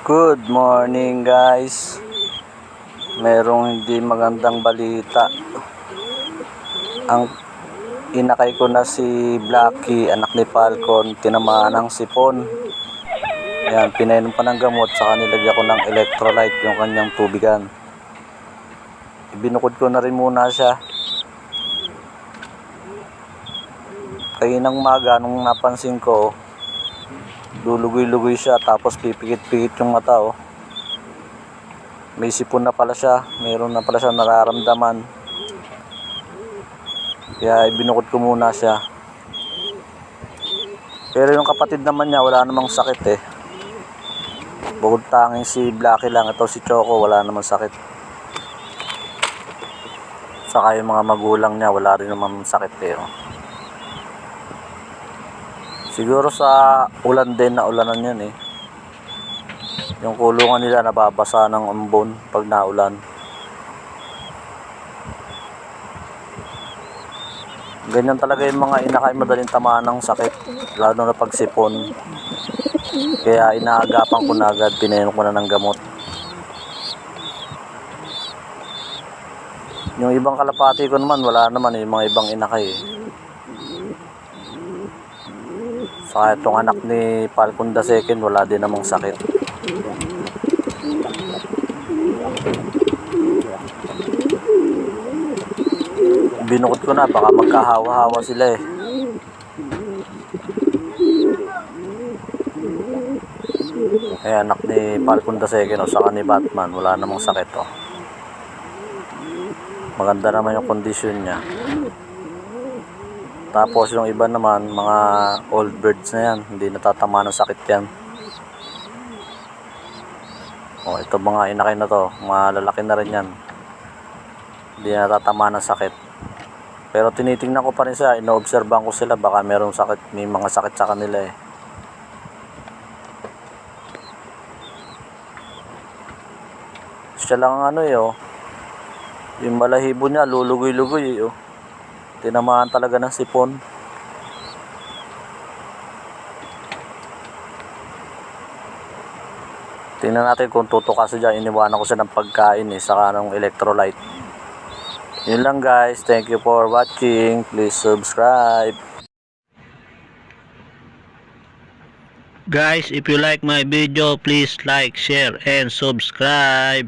Good morning guys. Merong hindi magandang balita. Ang inakay ko na si Blacky, anak ni Falcon, tinamaan ng sipon. Ayan, pinainom pa ng gamot, saka nilagyan ko ng electrolyte yung kanyang tubigan. Ibinukod ko na rin muna siya. Kainang maga nung napansin ko, lulugoy-lugoy siya, tapos pipikit-pikit yung mata oh. May sipon na pala siya, mayroon na pala siya nararamdaman. Kaya ibinukod ko muna siya. Pero yung kapatid naman niya, wala namang sakit eh. Bukod tanging si Blacky lang, ito si Choco, wala namang sakit. Saka yung mga magulang niya, wala rin namang sakit eh oh. Siguro sa ulan din, na ulanan yan eh. Yung kulungan nila nababasa ng ambon pag naulan. Ganyan talaga yung mga inakay, madaling tamaan ng sakit, lalo na pag sipon. Kaya inaagapan ko na agad, pinainom ko na ng gamot. Yung ibang kalapati ko naman, wala naman yung mga ibang inakay eh. Saka itong anak ni Falcon II, wala din namang sakit. Binukod ko na, baka magkahawa-hawa sila eh. Ayan, anak ni Falcon II, no, saka ni Batman, wala namang sakit oh. Maganda naman yung kondisyon niya. Tapos yung iba naman, mga old birds na yan, hindi natatama ng sakit yan. Oh, ito mga inakay na to, malalaki na rin yan, hindi natatama ng sakit. Pero tinitingnan ko pa rin sila, inoobserbahan ko sila, baka merong sakit, may mga sakit sa kanila eh. Siya lang ang ano eh oh, yung balahibo niya lulugoy-lugoy eh oh. Tinamaan talaga ng sipon. Tingnan natin kung tutukas dyan. Iniwanan ko siya ng pagkain eh, saka ng electrolyte. Yun lang guys, thank you for watching. Please subscribe. Guys, if you like my video, please like, share, and subscribe.